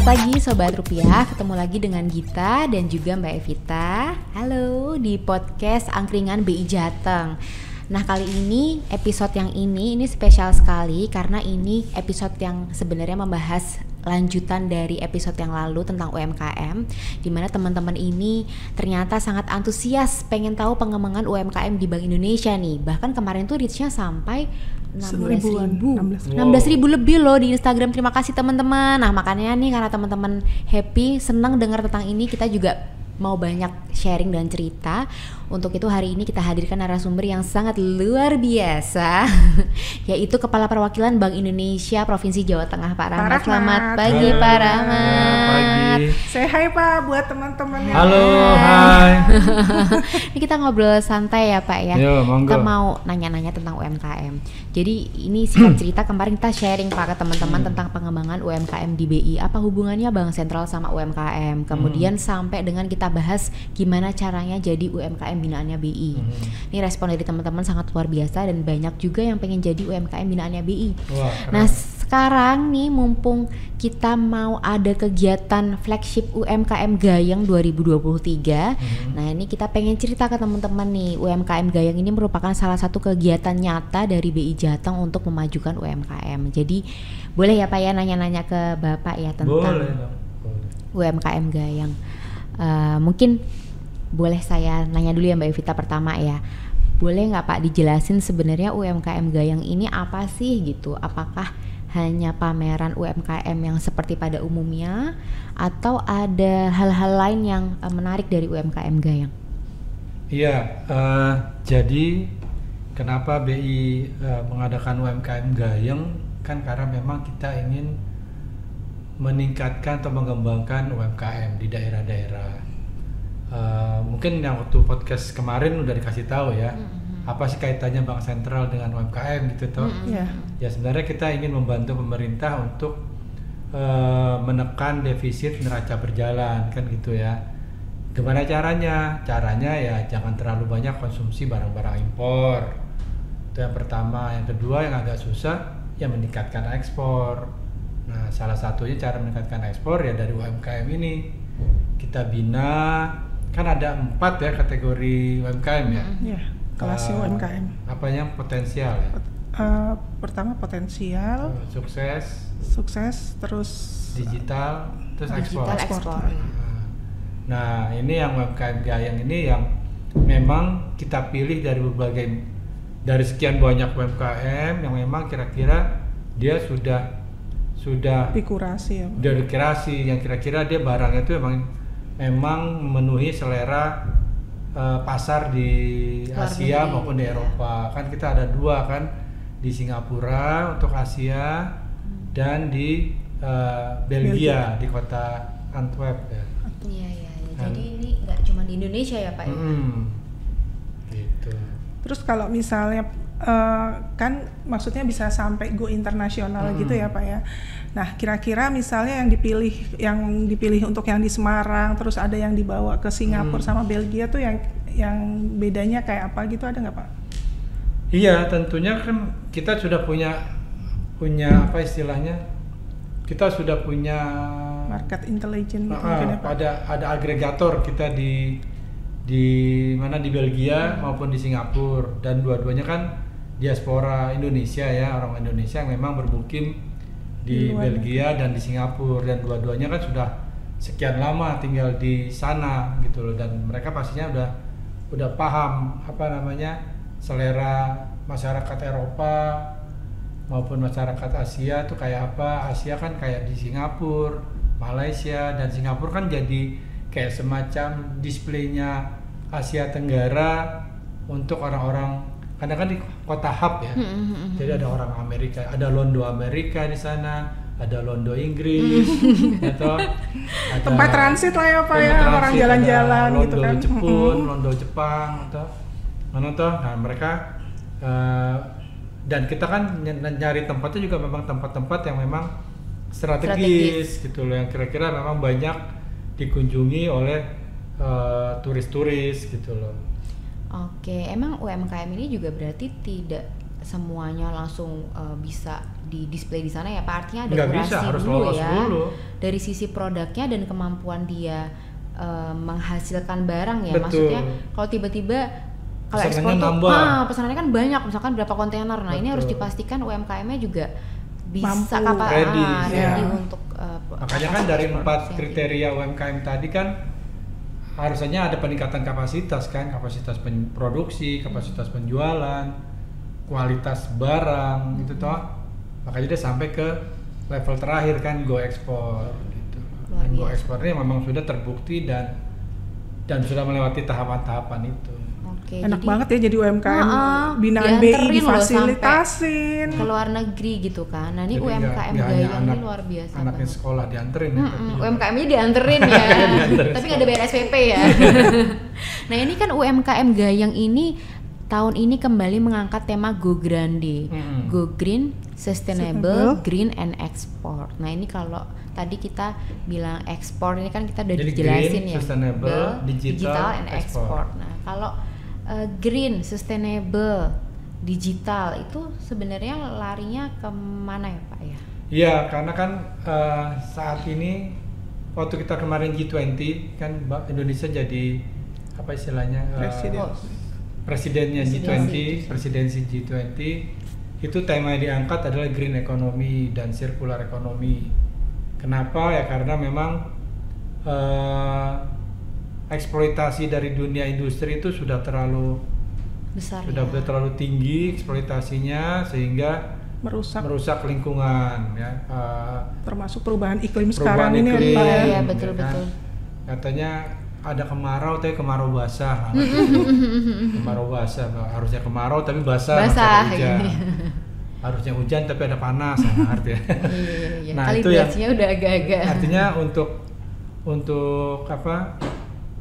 pagi Sobat Rupiah, ketemu lagi dengan Gita dan juga Mbak Evita. Halo di podcast Angkringan BI Jateng. Nah kali ini episode yang ini spesial sekali karena ini episode yang sebenarnya membahas lanjutan dari episode yang lalu tentang UMKM, dimana teman-teman ini ternyata sangat antusias pengen tahu pengembangan UMKM di Bank Indonesia nih. Bahkan kemarin tuh reach-nya sampai 16.000 lebih loh di Instagram. Terima kasih teman-teman. Nah makanya nih karena teman-teman happy, senang dengar tentang ini, kita juga mau banyak sharing dan cerita. Untuk itu hari ini kita hadirkan narasumber yang sangat luar biasa yaitu Kepala Perwakilan Bank Indonesia Provinsi Jawa Tengah, Pak Rahmat. Selamat pagi Pak Rahmat. Pagi. Say hi Pak buat teman-teman. Halo, hai. Ini kita ngobrol santai ya Pak ya. Yo, monggo. Kita mau nanya-nanya tentang UMKM. Jadi ini singkat cerita kemarin kita sharing Pak ke teman-teman tentang pengembangan UMKM di BI. Apa hubungannya Bank Sentral sama UMKM? Kemudian sampai dengan kita bahas gimana caranya jadi UMKM binaannya BI. Ini respon dari teman-teman sangat luar biasa dan banyak juga yang pengen jadi UMKM binaannya BI. Wah, nah sekarang nih mumpung kita mau ada kegiatan flagship UMKM Gayeng 2023. Nah ini kita pengen cerita ke teman-teman nih, UMKM Gayeng ini merupakan salah satu kegiatan nyata dari BI Jateng untuk memajukan UMKM. Jadi boleh ya Pak ya nanya-nanya ke Bapak ya tentang UMKM Gayeng. Mungkin boleh saya nanya dulu ya Mbak Evita pertama ya. Boleh nggak Pak dijelasin sebenarnya UMKM Gayeng ini apa sih gitu? Apakah hanya pameran UMKM yang seperti pada umumnya atau ada hal-hal lain yang menarik dari UMKM Gayeng? Iya, jadi kenapa BI mengadakan UMKM Gayeng kan karena memang kita ingin meningkatkan atau mengembangkan UMKM di daerah-daerah. Mungkin yang waktu podcast kemarin udah dikasih tahu ya, apa sih kaitannya Bank Sentral dengan UMKM gitu toh? Ya sebenarnya kita ingin membantu pemerintah untuk menekan defisit neraca berjalan kan gitu ya. Gimana caranya? Caranya ya jangan terlalu banyak konsumsi barang-barang impor. Itu yang pertama. Yang kedua yang agak susah ya meningkatkan ekspor. Nah salah satunya cara meningkatkan ekspor ya dari UMKM ini kita bina. Kan ada 4 ya kategori UMKM ya. Iya, kelas UMKM. Apa yang potensial ya? Pertama potensial, sukses, terus digital, terus digital ekspor. Nah, ini yang UMKM Gayeng ini yang memang kita pilih dari sekian banyak UMKM yang memang kira-kira dia sudah dikurasi ya. yang kira-kira dia barangnya itu memang memenuhi selera pasar di Asia maupun di Eropa. Kan kita ada 2 kan, di Singapura untuk Asia dan di Belgia di kota Antwerp ya. Iya. Jadi ini nggak cuma di Indonesia ya Pak ya? Gitu. Terus kalau misalnya kan maksudnya bisa sampai go internasional gitu ya Pak ya. Nah kira-kira misalnya yang dipilih untuk yang di Semarang, terus ada yang dibawa ke Singapura sama Belgia tuh yang bedanya kayak apa gitu, ada nggak Pak? Iya tentunya kan kita sudah punya apa istilahnya, kita sudah punya market intelligence gitu mungkin ya Pak. Ada agregator kita di mana di Belgia maupun di Singapura, dan dua-duanya kan diaspora Indonesia ya, orang Indonesia yang memang bermukim di Belgia dan di Singapura, dan dua-duanya kan sudah sekian lama tinggal di sana gitu loh, dan mereka pastinya udah paham apa namanya selera masyarakat Eropa maupun masyarakat Asia tuh kayak apa. Asia kan kayak di Singapura, Malaysia, dan Singapura kan jadi kayak semacam displaynya Asia Tenggara untuk orang-orang, karena kan di kota hub ya. Jadi ada orang Amerika, ada Londo Amerika di sana, ada Londo Inggris, atau ada tempat transit lah ya Pak ya, orang jalan-jalan gitu kan. Londo Jepang atau mana toh. Nah mereka dan kita kan nyari tempatnya juga memang tempat-tempat yang memang strategis gitu loh, yang kira-kira memang banyak dikunjungi oleh turis-turis gitu loh. Oke, emang UMKM ini juga berarti tidak semuanya langsung bisa di display di sana ya Pak, artinya ada Nggak kurasi bisa, harus dulu lolos ya dulu. dari sisi produknya dan kemampuan dia menghasilkan barang ya. Betul. Maksudnya kalau tiba-tiba kalau ekspor Pesanannya tuh nambah. pesanannya kan banyak, misalkan berapa kontainer. Nah ini harus Betul. dipastikan UMKM-nya juga bisa Mampu. Ready, ready ya. untuk Makanya kan dari 4 produksi. kriteria UMKM tadi kan harusnya ada peningkatan kapasitas kan, kapasitas produksi, kapasitas penjualan, kualitas barang gitu toh. Makanya dia sampai ke level terakhir kan go ekspor gitu. Luar Dan go biasa. ekspor ini memang sudah terbukti dan sudah melewati tahapan-tahapan itu. Oke, Enak jadi banget ya jadi UMKM binaan dianterin BI loh difasilitasin. ke luar negeri gitu kan. Nah ini Jadi UMKM nggak hanya Gayang ini luar biasa anaknya banget. sekolah dianterin ya, tapi juga UMKM-nya dianterin ya, tapi nggak ada bayar SPP ya. Nah ini kan UMKM Gayang ini tahun ini kembali mengangkat tema Go Grande, Go Green, Sustainable, Green and Export. Nah ini kalau tadi kita bilang ekspor ini kan kita udah Jadi dijelasin green, ya, sustainable, digital, and export. export. Nah kalau green, sustainable, digital itu sebenarnya larinya kemana ya Pak ya? Iya, karena kan saat ini waktu kita kemarin G20 kan Indonesia jadi apa istilahnya presidennya G20, presidensi G20 itu tema yang diangkat adalah green economy dan circular economy. Kenapa ya? Karena memang eksploitasi dari dunia industri itu sudah terlalu Besar sudah ya? terlalu tinggi eksploitasinya sehingga merusak lingkungan ya. Termasuk perubahan iklim Perubahan sekarang ini iklim, Pak ya. Iya, betul, ya kan? betul. Katanya ada kemarau tapi kemarau basah. Kemarau basah, harusnya kemarau tapi basah, Basah, masih ada hujan. iya. Harusnya hujan tapi ada panas, artinya. Iya. Nah, itu yang kalibrasinya udah agak-agak. artinya untuk apa?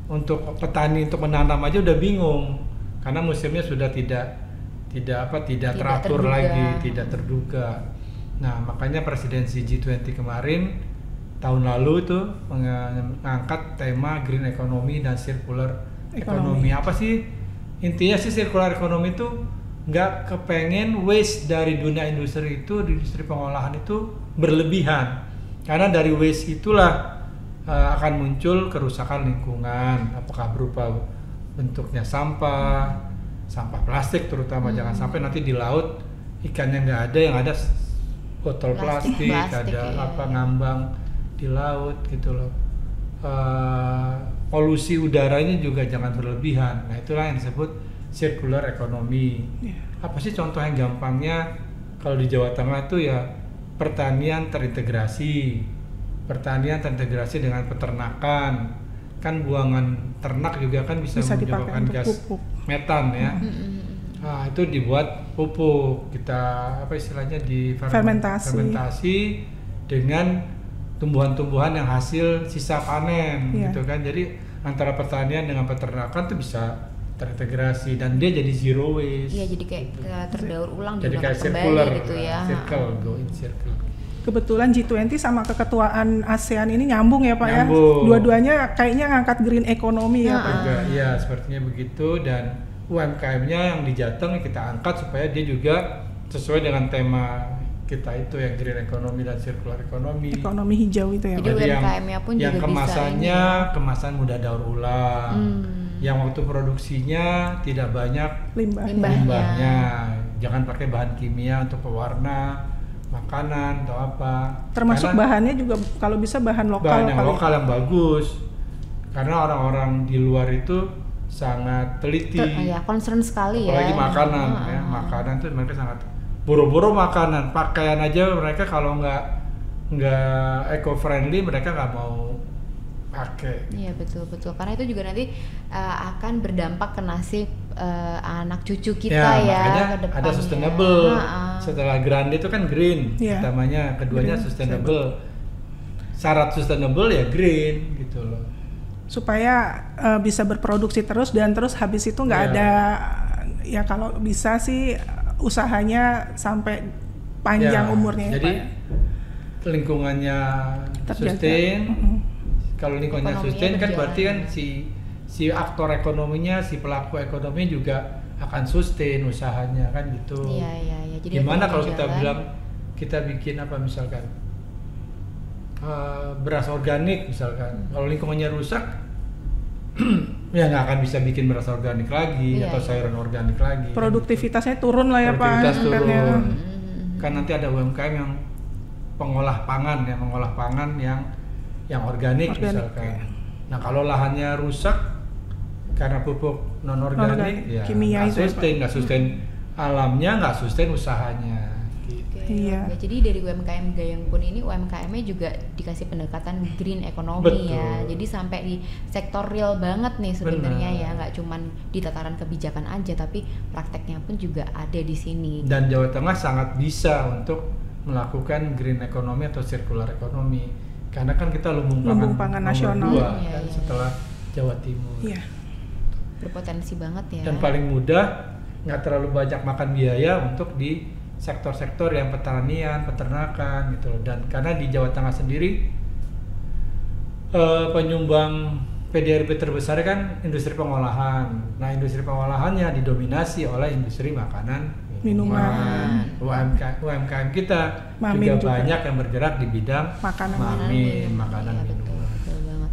Untuk petani untuk menanam aja udah bingung karena musimnya sudah tidak teratur terduga. lagi, tidak terduga. Nah, makanya presidensi G20 kemarin tahun lalu itu mengangkat tema green economy dan circular economy. Apa sih intinya sih circular economy itu nggak kepengen waste dari dunia industri itu, di industri pengolahan itu berlebihan. Karena dari waste itulah akan muncul kerusakan lingkungan, apakah berupa bentuknya sampah plastik terutama, jangan sampai nanti di laut ikannya nggak ada, yang ada botol plastik ada iya. ngambang di laut gitu loh. Polusi udaranya juga jangan berlebihan. Nah itulah yang disebut circular economy. Apa sih contoh yang gampangnya kalau di Jawa Tengah itu ya pertanian terintegrasi dengan peternakan. Kan buangan ternak juga kan bisa menyebabkan gas metan ya. Nah, itu dibuat pupuk, kita apa istilahnya di fermentasi dengan tumbuhan-tumbuhan yang hasil sisa panen gitu kan. Jadi antara pertanian dengan peternakan tuh bisa terintegrasi dan dia jadi zero waste. Iya, jadi kayak terdaur ulang, jadi kayak kembali circular gitu ya. Circle, go in circle. Kebetulan G20 sama keketuaan ASEAN ini nyambung ya Pak Nyambung. ya. Dua-duanya kayaknya ngangkat green economy ya Pak. Iya, sepertinya begitu. Dan UMKM-nya yang di Jateng kita angkat supaya dia juga sesuai dengan tema kita itu yang green economy dan circular economy. Ekonomi hijau itu ya Jadi Pak. UMKM-nya pun yang juga kemasannya bisa kemasan mudah daur ulang. Yang waktu produksinya tidak banyak limbahnya. Jangan pakai bahan kimia untuk pewarna makanan atau apa. Termasuk bahannya juga kalau bisa bahan lokal. Bahan yang lokal yang bagus. Karena orang-orang di luar itu sangat teliti. ya, concern sekali apalagi ya. makanan ya. Makanan tuh mereka sangat buru-buru makanan. Pakaian aja mereka kalau nggak eco friendly mereka nggak mau pakai. Iya, betul. Karena itu juga nanti akan berdampak ke nasib anak cucu kita ya makanya ke depannya. ada sustainable. Setelah grande itu kan green pertamanya, keduanya Green, sustainable. Syarat sustainable ya green gitu loh. Supaya bisa berproduksi terus dan terus habis itu nggak ada ya, kalau bisa sih usahanya sampai panjang umurnya jadi ya Pak. Lingkungannya sustain. Kalau lingkungannya sustain kan berarti kan si aktor ekonominya, si pelaku ekonomi juga akan sustain usahanya kan gitu. Iya. Jadi Gimana ada kalau kita jalan. bilang kita bikin apa misalkan beras organik misalkan, kalau lingkungannya rusak ya nggak akan bisa bikin beras organik lagi Iya, atau iya. sayuran organik lagi. Produktivitasnya turun lah ya Pak. Produktivitas angkanya. turun. Kan nanti ada UMKM yang mengolah pangan yang organik misalkan. Nah kalau lahannya rusak karena pupuk non organik, ya kimia itu ya, nggak sustain alamnya, nggak sustain usahanya. Gitu. Oke, Iya. oke. Jadi dari UMKM Gayeng pun ini UMKM-nya juga dikasih pendekatan green economy Betul. ya. Jadi sampai di sektor real banget nih sebenarnya Benar. ya, nggak cuman di tataran kebijakan aja, tapi prakteknya pun juga ada di sini. Dan Jawa Tengah sangat bisa untuk melakukan green economy atau circular economy karena kan kita lumbung pangan nomor nasional. 2 Iya, kan iya. setelah Jawa Timur. Iya. Berpotensi banget ya. Dan paling mudah, nggak terlalu banyak makan biaya untuk di sektor-sektor yang pertanian, peternakan gitu loh. Dan karena di Jawa Tengah sendiri penyumbang PDRB terbesar kan industri pengolahan. Nah, industri pengolahannya didominasi oleh industri makanan, Minuman. UMKM kita Mamin juga. banyak yang bergerak di bidang Makanan. mamin, makanan Iya, minuman. betul banget.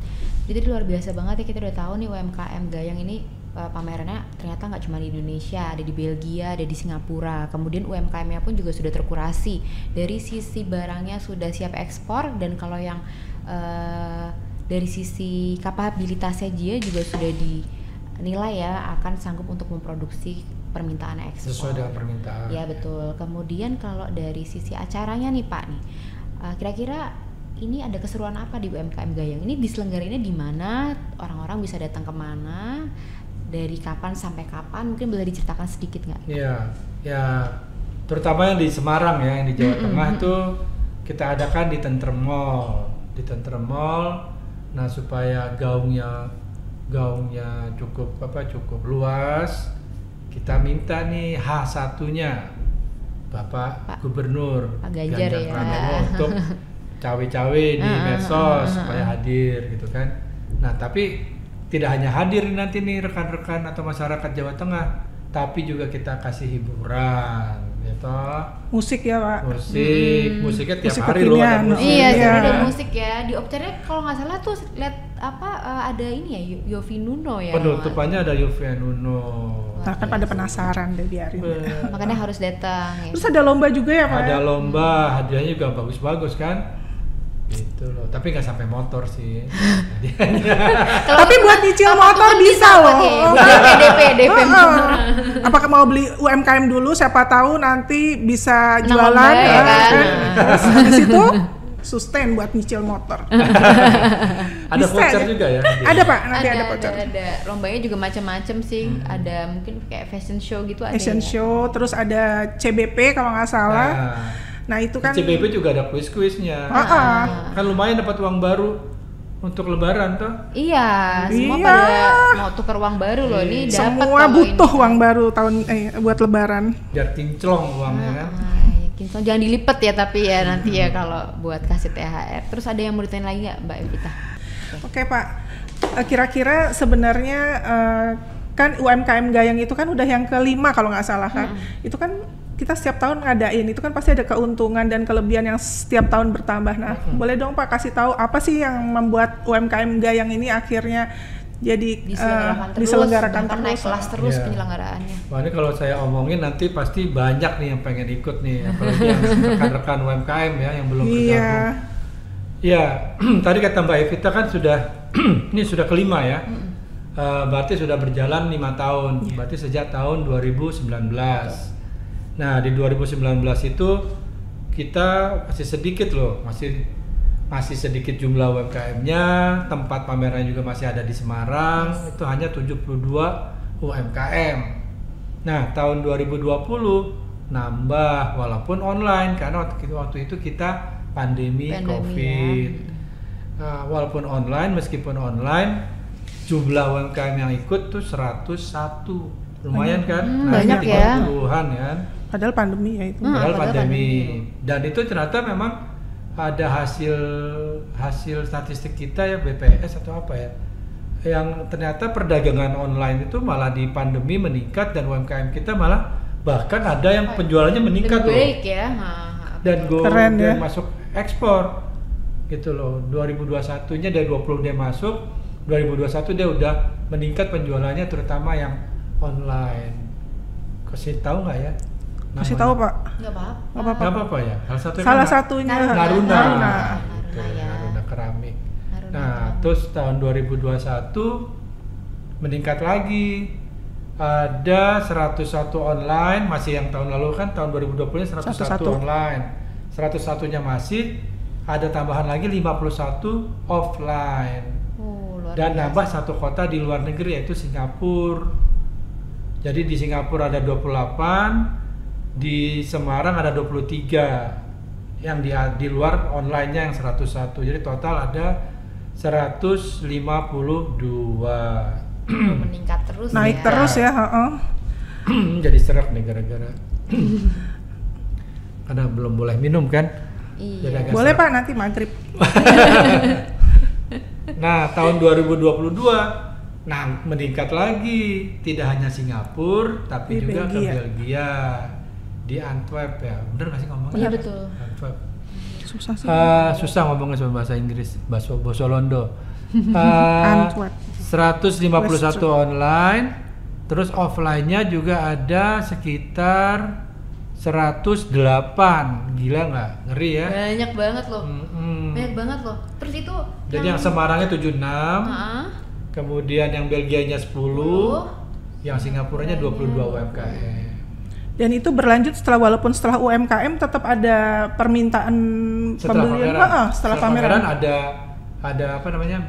Jadi luar biasa banget ya, kita udah tahu nih UMKM Gayeng ini pamerannya ternyata nggak cuma di Indonesia, ada di Belgia, ada di Singapura. Kemudian UMKM-nya pun juga sudah terkurasi. Dari sisi barangnya sudah siap ekspor, dan kalau yang dari sisi kapabilitasnya dia juga sudah dinilai ya akan sanggup untuk memproduksi permintaan ekspor. Sesuai dengan permintaan. Ya betul. Kemudian kalau dari sisi acaranya nih Pak nih, kira-kira ini ada keseruan apa di UMKM Gayeng? Ini diselenggarainnya di mana? Orang-orang bisa datang kemana? Dari kapan sampai kapan? Mungkin boleh diceritakan sedikit nggak? Iya, ya terutama yang di Semarang ya, yang di Jawa Tengah itu kita adakan di Tentrem Mall. Di Tentrem Mall, nah supaya gaungnya cukup luas, kita minta nih H1-nya Bapak Gubernur Pak Ganjar ya. Pranowo untuk cawe-cawe di medsos supaya hadir gitu kan. Nah tapi tidak hanya hadir nanti nih rekan-rekan atau masyarakat Jawa Tengah, tapi juga kita kasih hiburan, gitu. Musik ya Pak. Musiknya tiap Musik hari loh ada kekinian. musik. Iya, Iya. sebenarnya ada musik ya. Di Opcernya kalau nggak salah tuh lihat ada ini ya, Yofi Nuno ya. Penutupannya ada Yofi Nuno. Nah kan pada penasaran deh biarin. Makanya harus datang. Ya. Terus ada lomba juga ya Pak? Ada lomba, hadiahnya juga bagus-bagus kan? Gitu loh. Tapi nggak sampai motor sih. Hadiahnya. Tapi buat nyicil motor bisa loh. DP. Apakah mau beli UMKM dulu? Siapa tahu nanti bisa Menang jualan lomba ya kan? Terus habis itu sustain buat nyicil motor. Ada Bisa voucher ya? juga ya? Ada Pak, nanti ada voucher. Ada. Lombanya juga macam-macam sih. Ada mungkin kayak fashion show gitu ada. Fashion ya? show, terus ada CBP kalau nggak salah. Nah itu kan. Di CBP juga ada kuis-kuisnya. Kan lumayan dapat uang baru untuk lebaran tuh. Iya, semua Iya. pada mau tukar uang baru loh. Ini dapat Semua kalau butuh ini. uang baru buat lebaran. Biar kinclong uangnya kan. Kinclong jangan dilipet ya, tapi ya nanti ya kalau buat kasih THR. Terus ada yang mau ditanya lagi nggak Mbak Evita? Oke Pak, kira-kira sebenarnya kan UMKM Gayeng itu kan udah yang kelima kalau nggak salah kan. Itu kan kita setiap tahun ngadain, itu kan pasti ada keuntungan dan kelebihan yang setiap tahun bertambah. Nah, boleh dong Pak kasih tahu apa sih yang membuat UMKM Gayeng ini akhirnya jadi diselenggarakan bahkan naik terus? kelas terus Iya. penyelenggaraannya. Wah ini kalau saya omongin nanti pasti banyak nih yang pengen ikut nih, apalagi yang rekan-rekan UMKM ya yang belum Iya. bergabung. Iya, tadi kata Mbak Evita kan sudah ini sudah kelima ya. Berarti sudah berjalan 5 tahun. Berarti sejak tahun 2019. Nah, di 2019 itu kita masih sedikit loh, masih sedikit jumlah UMKM-nya, tempat pameran juga masih ada di Semarang, itu hanya 72 UMKM. Nah, tahun 2020 nambah walaupun online karena waktu itu kita pandemi COVID. Nah, walaupun online, meskipun online, jumlah UMKM yang ikut tuh 101. Lumayan kan? Banyak ya. 30-an kan. Padahal pandemi ya itu. Padahal padahal pandemi. Dan itu ternyata memang ada hasil statistik kita ya BPS atau apa ya. yang ternyata perdagangan online itu malah di pandemi meningkat dan UMKM kita malah bahkan ada yang penjualannya meningkat lebih loh. baik ya. Dan Keren ya. dan masuk ekspor gitu loh. 2021-nya dari 20 dia masuk, 2021 dia udah meningkat penjualannya terutama yang online. Kasih tahu nggak ya? Kasih namanya? tahu Pak. Nggak apa-apa. Nggak apa-apa. Nggak apa-apa ya. Salah satunya Naruna. Naruna. Gitu, Naruna, ya. Naruna keramik. Naruna Nah, keramik. terus tahun 2021 meningkat lagi. Ada 101 online, masih yang tahun lalu kan tahun 2020-nya 101 online. 101-nya masih, ada tambahan lagi 51 offline. Luar Dan biasa. nambah satu kota di luar negeri yaitu Singapura. Jadi di Singapura ada 28, di Semarang ada 23. Yang di luar online-nya yang 101. Jadi total ada 152. meningkat terus Naik ya. terus ya, heeh. Jadi serak nih gara-gara karena belum boleh minum kan. Jadi Iya. agak Boleh serak. Pak nanti maghrib. Nah tahun 2022 meningkat lagi, tidak hanya Singapura tapi Di juga Belgia. ke Belgia, di Antwerp ya, bener nggak sih ngomongnya? Iya, betul. Antwerp. Susah sih. Susah ngomongnya sama bahasa Inggris, bahasa Londo. Antwerp. 151 online, terus offline-nya juga ada sekitar 108. Gila nggak? Ngeri ya? Banyak banget loh. Mm-mm. Banyak banget loh. Terus itu Jadi yang Semarangnya 76, Heeh. kemudian yang Belgianya 10, yang Singapuranya 22 UMKM. Dan itu berlanjut walaupun setelah UMKM tetap ada permintaan pembelian. Heeh, setelah pameran ada apa namanya?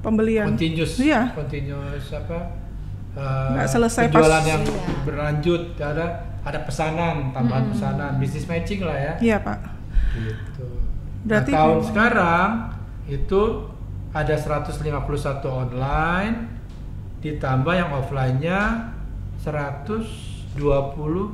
pembelian. Continuous Iya. apa? Nggak selesai penjualan pas- yang Iya. berlanjut, ada pesanan, tambahan pesanan, business matching lah ya. Iya Pak. Gitu. Berarti nah, tahun memang- sekarang itu ada 151 online ditambah yang offline-nya 130.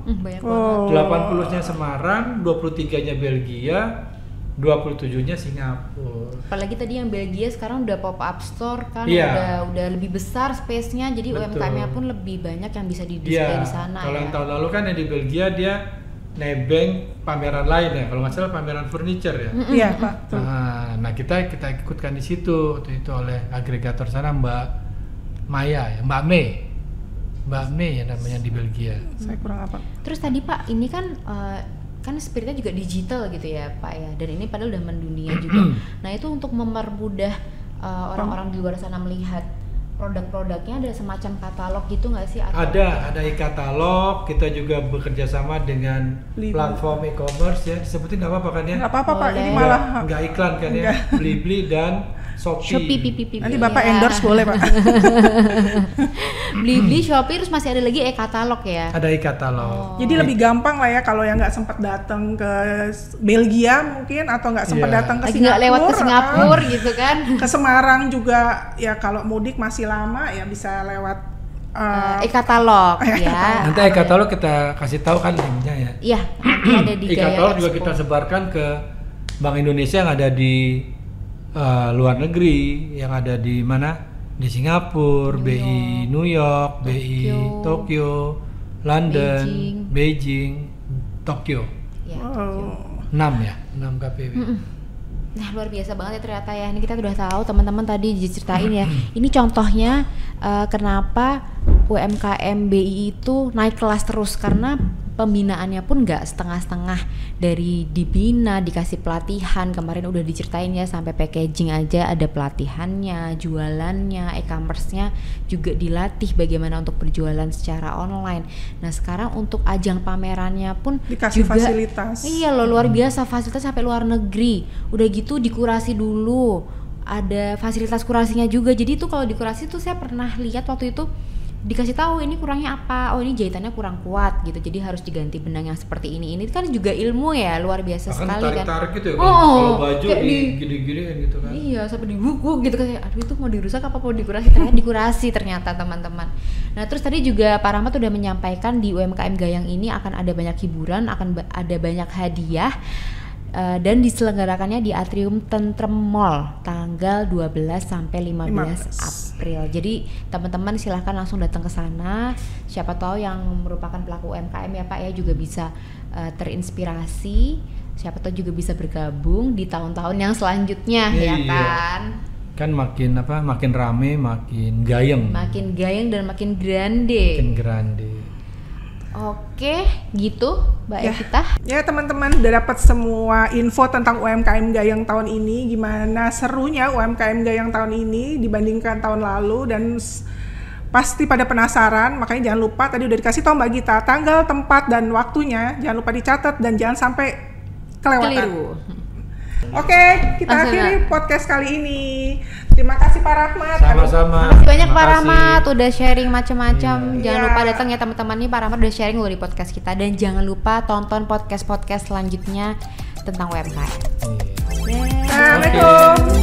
Banyak Oh. banget. 80-nya Semarang, 23-nya Belgia, 27-nya Singapura. Apalagi tadi yang Belgia sekarang udah pop up store kan, Iya. udah lebih besar space-nya, jadi Betul. UMKM-nya pun lebih banyak yang bisa di-display Iya. di sana Kalau ya. yang tahun lalu kan yang di Belgia dia nebeng pameran lain ya. Kalau nggak salah pameran furniture ya. Iya Pak. Tuh. Nah kita ikutkan di situ waktu itu oleh agregator sana Mbak Maya ya, Mbak Mei ya namanya di Belgia. Saya kurang apa? Terus tadi Pak, ini kan spiritnya juga digital gitu ya Pak ya, dan ini padahal udah mendunia juga. Nah itu untuk mempermudah orang-orang di luar sana melihat produk-produknya, ada semacam katalog gitu nggak sih? Atau Ada e-katalog, kita juga bekerja sama dengan Blibli. platform e-commerce ya, disebutin nggak apa-apa kan ya? Nggak apa-apa Pak. Ini Boleh. malah Nggak iklan kan ya? Blibli dan Shopee, pipi. nanti Bapak Iya. endorse boleh Pak. Blibli, Shopee, terus masih ada lagi e-katalog ya. Ada e-katalog. Jadi lebih gampang lah ya kalau yang nggak sempat datang ke Belgia mungkin, atau nggak sempat Iya. datang ke Lagi nggak lewat ke Singapura ah. gitu kan. Ke Semarang juga ya, kalau mudik masih lama ya bisa lewat E-katalog ya. Nanti e-katalog kita kasih tahu kan linknya ya. Iya, nanti ada di Gaya E-katalog juga Expo. kita sebarkan ke Bank Indonesia yang ada di luar negeri, yang ada di mana? Di Singapura, BI New York, BI Tokyo, London, Beijing, Tokyo. Ya, Oh. 6 ya, 6 KPW. Nah luar biasa banget ya ternyata ya. Ini kita udah tahu, teman-teman tadi diceritain ya. Ini contohnya kenapa UMKM BI itu naik kelas terus, karena pembinaannya pun nggak setengah-setengah. Dari dibina, dikasih pelatihan, kemarin udah diceritain ya, sampai packaging aja ada pelatihannya, jualannya, e-commerce-nya juga dilatih bagaimana untuk berjualan secara online. Nah sekarang untuk ajang pamerannya pun Dikasih juga, fasilitas. Iya loh, luar biasa, fasilitas sampai luar negeri. Udah gitu dikurasi dulu, ada fasilitas kurasinya juga. Jadi tuh kalau dikurasi tuh saya pernah lihat waktu itu dikasih tahu ini kurangnya apa, oh ini jahitannya kurang kuat gitu, jadi harus diganti benang yang seperti ini kan juga ilmu ya, luar biasa sekali kan. tarik-tarik gitu ya, Oh, kalau baju kayak gini-gini gitu kan. Iya, sampai diguguk gitu kan. Aduh itu mau dirusak apa mau dikurasi? Ternyata dikurasi ternyata teman-teman. Nah terus tadi juga Pak Rahmat udah menyampaikan di UMKM Gayang ini akan ada banyak hiburan, akan ada banyak hadiah. dan diselenggarakannya di Atrium Tentrem Mall tanggal 12 sampai 15 April. Jadi teman-teman silahkan langsung datang ke sana. Siapa tahu yang merupakan pelaku UMKM ya Pak ya juga bisa terinspirasi. Siapa tahu juga bisa bergabung di tahun-tahun yang selanjutnya ya kan. Kan makin rame, makin gayeng dan makin grande. Oke, gitu Mbak Evita. Ya teman-teman udah dapat semua info tentang UMKM Gayeng tahun ini. Gimana serunya UMKM Gayeng tahun ini dibandingkan tahun lalu, dan pasti pada penasaran. Makanya jangan lupa, tadi udah dikasih tahu Mbak Gita tanggal, tempat, dan waktunya. Jangan lupa dicatat dan jangan sampai kelewatan. Oke, kita akhiri podcast kali ini. Terima kasih Pak Rahmat. Sama-sama. Terima kasih banyak Pak Rahmat udah sharing macam-macam. Jangan lupa datang ya teman-teman, nih Pak Rahmat udah sharing loh di podcast kita, dan jangan lupa tonton podcast selanjutnya tentang UMKM. Assalamualaikum.